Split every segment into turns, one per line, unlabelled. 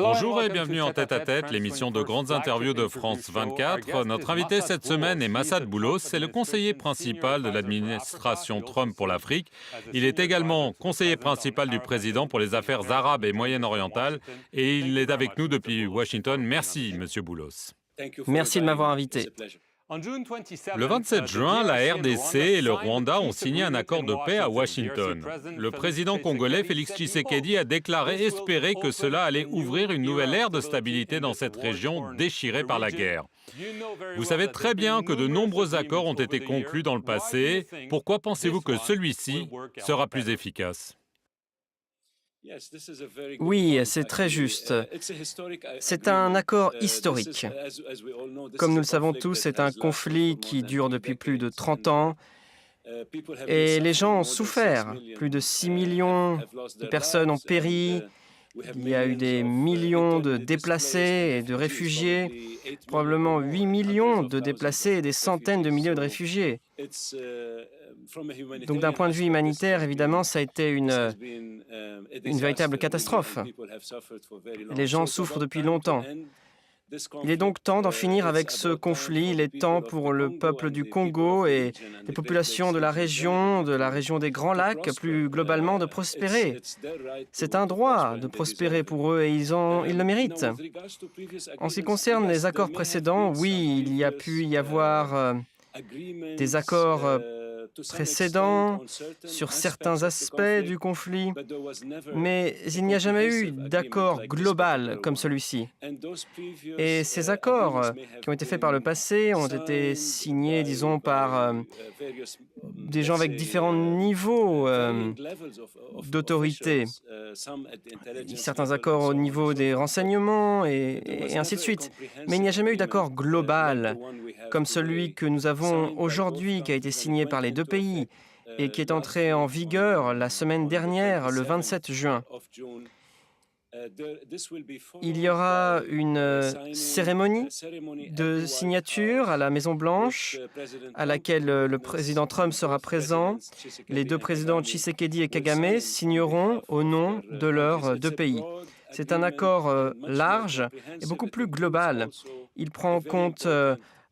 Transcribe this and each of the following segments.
Bonjour et bienvenue en tête-à-tête, l'émission de grandes interviews de France 24. Notre invité cette semaine est Massad Boulos, c'est le conseiller principal de l'administration Trump pour l'Afrique. Il est également conseiller principal du président pour les affaires arabes et moyen-orientales et il est avec nous depuis Washington. Merci, Monsieur Boulos.
Merci de m'avoir invité.
Le 27 juin, la RDC et le Rwanda ont signé un accord de paix à Washington. Le président congolais Félix Tshisekedi a déclaré espérer que cela allait ouvrir une nouvelle ère de stabilité dans cette région déchirée par la guerre. Vous savez très bien que de nombreux accords ont été conclus dans le passé. Pourquoi pensez-vous que celui-ci sera plus efficace ?
Oui, c'est très juste. C'est un accord historique. Comme nous le savons tous, c'est un conflit qui dure depuis plus de 30 ans et les gens ont souffert. Plus de 6 millions de personnes ont péri. Il y a eu des millions de déplacés et de réfugiés, probablement 8 millions de déplacés et des centaines de milliers de réfugiés. Donc d'un point de vue humanitaire, évidemment, ça a été une véritable catastrophe. Les gens souffrent depuis longtemps. Il est donc temps d'en finir avec ce conflit. Il est temps pour le peuple du Congo et les populations de la région des Grands Lacs, plus globalement, de prospérer. C'est un droit de prospérer pour eux et ils le méritent. En ce qui concerne les accords précédents, oui, il y a pu y avoir des accords précédents sur certains aspects du conflit, mais il n'y a jamais eu d'accord global comme celui-ci. Et ces accords qui ont été faits par le passé ont été signés, disons, par des gens avec différents niveaux d'autorité. Certains accords au niveau des renseignements et ainsi de suite. Mais il n'y a jamais eu d'accord global comme celui que nous avons aujourd'hui, qui a été signé par les deux pays et qui est entré en vigueur la semaine dernière, le 27 juin. Il y aura une cérémonie de signature à la Maison-Blanche à laquelle le président Trump sera présent. Les deux présidents Tshisekedi et Kagame signeront au nom de leurs deux pays. C'est un accord large et beaucoup plus global. Il prend en compte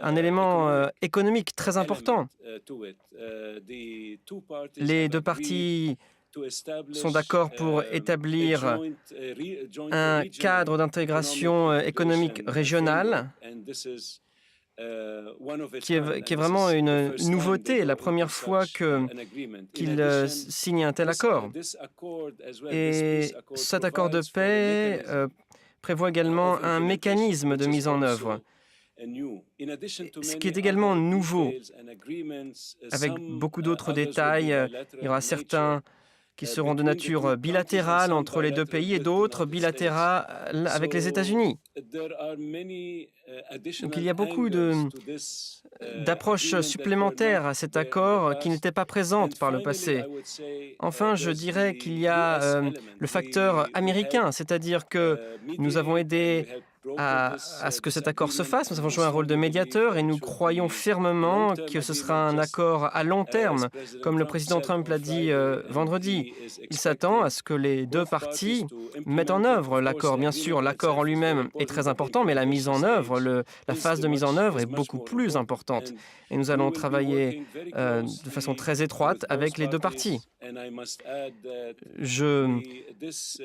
un élément économique très important. Les deux parties sont d'accord pour établir un cadre d'intégration économique régionale qui est vraiment une nouveauté, la première fois qu'ils signent un tel accord. Et cet accord de paix prévoit également un mécanisme de mise en œuvre. Ce qui est également nouveau, avec beaucoup d'autres détails, il y aura certains qui seront de nature bilatérale entre les deux pays et d'autres bilatérales avec les États-Unis. Donc il y a beaucoup d'approches supplémentaires à cet accord qui n'étaient pas présentes par le passé. Enfin, je dirais qu'il y a le facteur américain, c'est-à-dire que nous avons aidé à ce que cet accord se fasse. Nous avons joué un rôle de médiateur et nous croyons fermement que ce sera un accord à long terme, comme le président Trump l'a dit vendredi. Il s'attend à ce que les deux parties mettent en œuvre l'accord. Bien sûr, l'accord en lui-même est très important, mais la mise en œuvre, la phase de mise en œuvre est beaucoup plus importante. Et nous allons travailler de façon très étroite avec les deux parties. Je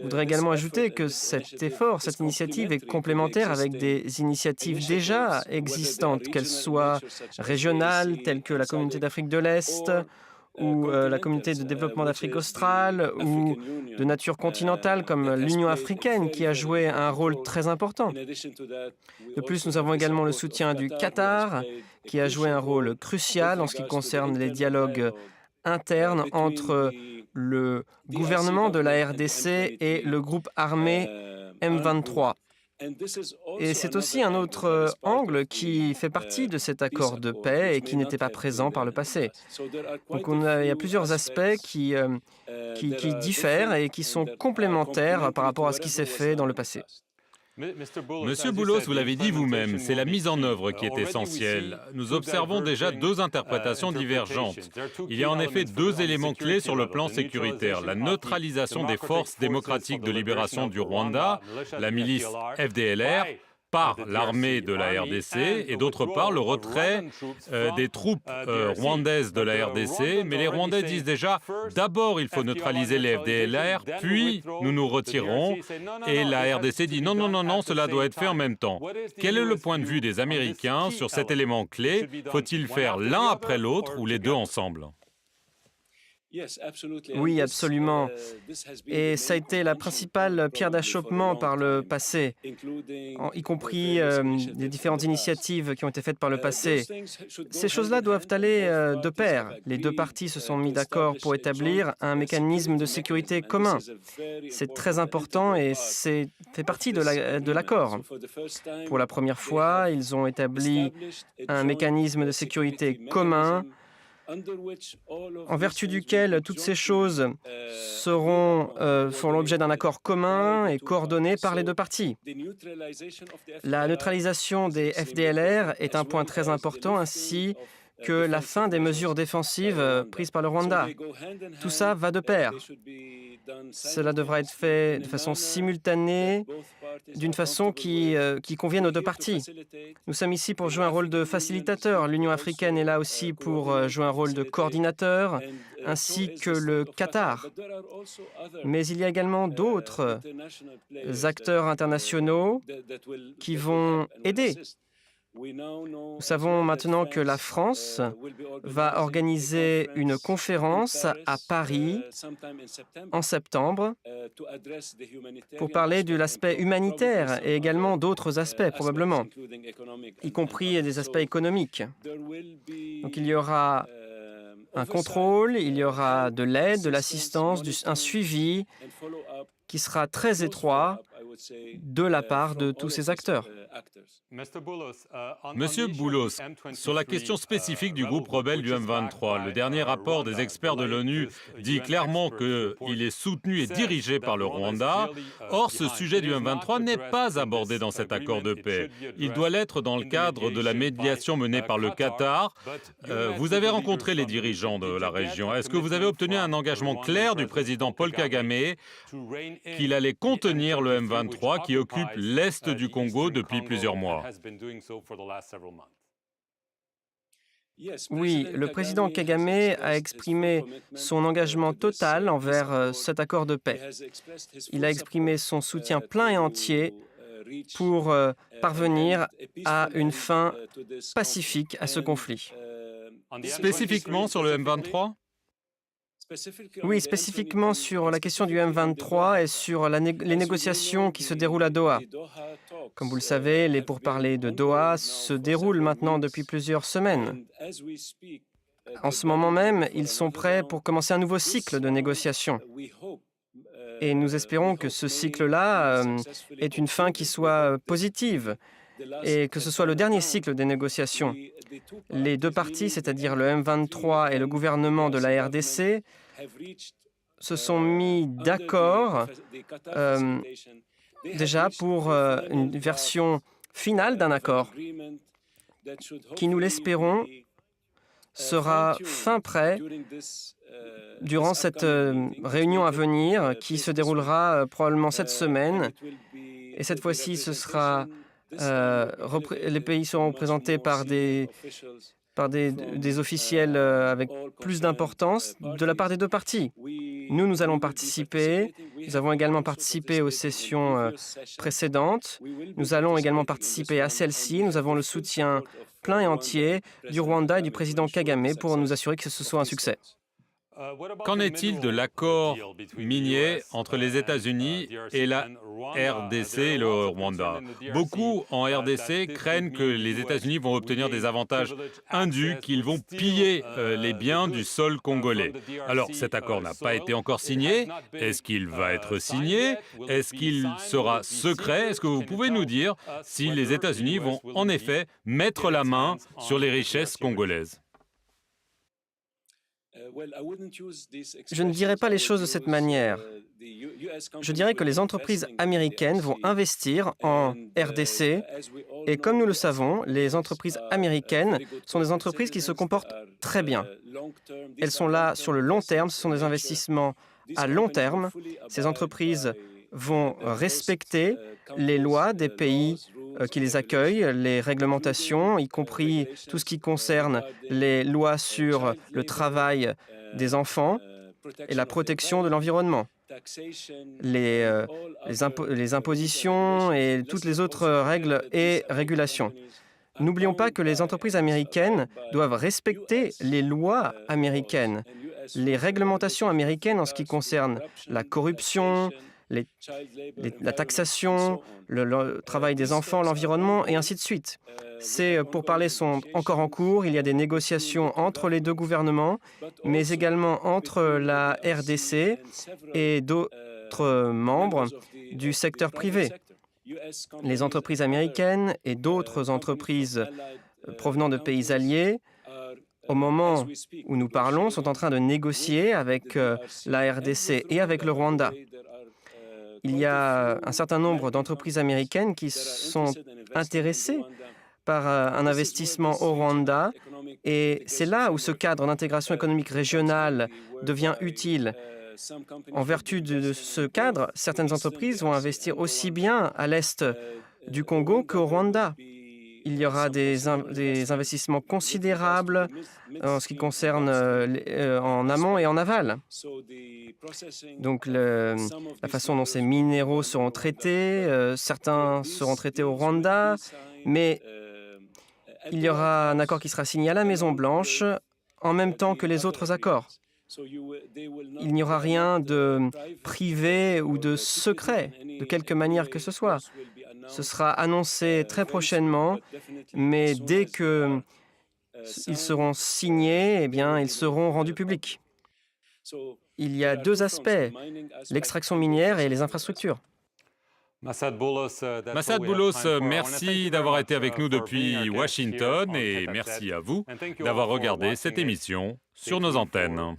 voudrais également ajouter que cet effort, cette initiative est complémentaire avec des initiatives déjà existantes, qu'elles soient régionales, telles que la Communauté d'Afrique de l'Est, ou la Communauté de développement d'Afrique australe, ou de nature continentale comme l'Union africaine, qui a joué un rôle très important. De plus, nous avons également le soutien du Qatar, qui a joué un rôle crucial en ce qui concerne les dialogues internes entre le gouvernement de la RDC et le groupe armé M23. Et c'est aussi un autre angle qui fait partie de cet accord de paix et qui n'était pas présent par le passé. Donc il y a plusieurs aspects qui diffèrent et qui sont complémentaires par rapport à ce qui s'est fait dans le passé.
Monsieur Boulos, vous l'avez dit vous-même, c'est la mise en œuvre qui est essentielle. Nous observons déjà deux interprétations divergentes. Il y a en effet deux éléments clés sur le plan sécuritaire. La neutralisation des forces démocratiques de libération du Rwanda, la milice FDLR, par l'armée de la RDC, et d'autre part le retrait des troupes rwandaises de la RDC. Mais les Rwandais disent déjà, d'abord il faut neutraliser les FDLR, puis nous nous retirerons. Et la RDC dit non, non, non, non, cela doit être fait en même temps. Quel est le point de vue des Américains sur cet élément clé? Faut-il faire l'un après l'autre ou les deux ensemble?
Oui, absolument. Et ça a été la principale pierre d'achoppement par le passé, y compris les différentes initiatives qui ont été faites par le passé. Ces choses-là doivent aller de pair. Les deux parties se sont mis d'accord pour établir un mécanisme de sécurité commun. C'est très important et c'est fait partie de l'accord. Pour la première fois, ils ont établi un mécanisme de sécurité commun en vertu duquel toutes ces choses feront l'objet d'un accord commun et coordonné par les deux parties. La neutralisation des FDLR est un point très important, ainsi que la fin des mesures défensives prises par le Rwanda. Tout ça va de pair. Cela devra être fait de façon simultanée, d'une façon qui convienne aux deux parties. Nous sommes ici pour jouer un rôle de facilitateur. L'Union africaine est là aussi pour jouer un rôle de coordinateur, ainsi que le Qatar. Mais il y a également d'autres acteurs internationaux qui vont aider. Nous savons maintenant que la France va organiser une conférence à Paris en septembre pour parler de l'aspect humanitaire et également d'autres aspects probablement, y compris des aspects économiques. Donc il y aura un contrôle, il y aura de l'aide, de l'assistance, un suivi qui sera très étroit de la part de tous ces acteurs.
Monsieur Boulos, sur la question spécifique du groupe rebelle du M23, le dernier rapport des experts de l'ONU dit clairement qu'il est soutenu et dirigé par le Rwanda. Or, ce sujet du M23 n'est pas abordé dans cet accord de paix. Il doit l'être dans le cadre de la médiation menée par le Qatar. Vous avez rencontré les dirigeants de la région. Est-ce que vous avez obtenu un engagement clair du président Paul Kagame qu'il allait contenir le M23 qui occupe l'est du Congo depuis plusieurs mois?
Oui, le président Kagame a exprimé son engagement total envers cet accord de paix. Il a exprimé son soutien plein et entier pour parvenir à une fin pacifique à ce conflit.
Spécifiquement sur le M23?
Oui, spécifiquement sur la question du M23 et sur les négociations qui se déroulent à Doha. Comme vous le savez, les pourparlers de Doha se déroulent maintenant depuis plusieurs semaines. En ce moment même, ils sont prêts pour commencer un nouveau cycle de négociations. Et nous espérons que ce cycle-là ait une fin qui soit positive et que ce soit le dernier cycle des négociations. Les deux parties, c'est-à-dire le M23 et le gouvernement de la RDC, se sont mis d'accord déjà pour une version finale d'un accord qui, nous l'espérons, sera fin prêt durant cette réunion à venir qui se déroulera probablement cette semaine. Et cette fois-ci, ce sera les pays seront représentés par des officiels avec plus d'importance de la part des deux parties. Nous allons participer. Nous avons également participé aux sessions précédentes. Nous allons également participer à celle-ci. Nous avons le soutien plein et entier du Rwanda et du président Kagame pour nous assurer que ce soit un succès.
Qu'en est-il de l'accord minier entre les États-Unis et la RDC et le Rwanda? Beaucoup en RDC craignent que les États-Unis vont obtenir des avantages indus, qu'ils vont piller les biens du sol congolais. Alors, cet accord n'a pas été encore signé. Est-ce qu'il va être signé? Est-ce qu'il sera secret? Est-ce que vous pouvez nous dire si les États-Unis vont en effet mettre la main sur les richesses congolaises?
Je ne dirais pas les choses de cette manière. Je dirais que les entreprises américaines vont investir en RDC et comme nous le savons, les entreprises américaines sont des entreprises qui se comportent très bien. Elles sont là sur le long terme, ce sont des investissements à long terme. Ces entreprises vont respecter les lois des pays qui les accueillent, les réglementations, y compris tout ce qui concerne les lois sur le travail des enfants et la protection de l'environnement, les impositions et toutes les autres règles et régulations. N'oublions pas que les entreprises américaines doivent respecter les lois américaines, les réglementations américaines en ce qui concerne la corruption, la taxation, le travail des enfants, l'environnement et ainsi de suite. Ces pourparlers sont encore en cours. Il y a des négociations entre les deux gouvernements, mais également entre la RDC et d'autres membres du secteur privé. Les entreprises américaines et d'autres entreprises provenant de pays alliés, au moment où nous parlons, sont en train de négocier avec la RDC et avec le Rwanda. Il y a un certain nombre d'entreprises américaines qui sont intéressées par un investissement au Rwanda et c'est là où ce cadre d'intégration économique régionale devient utile. En vertu de ce cadre, certaines entreprises vont investir aussi bien à l'est du Congo qu'au Rwanda. Il y aura des investissements considérables en ce qui concerne en amont et en aval. Donc, la façon dont ces minéraux seront traités, certains seront traités au Rwanda, mais il y aura un accord qui sera signé à la Maison-Blanche en même temps que les autres accords. Il n'y aura rien de privé ou de secret, de quelque manière que ce soit. Ce sera annoncé très prochainement, mais dès qu'ils seront signés, eh bien, ils seront rendus publics. Il y a deux aspects, l'extraction minière et les infrastructures.
Massad Boulos, merci d'avoir été avec nous depuis Washington et merci à vous d'avoir regardé cette émission sur nos antennes.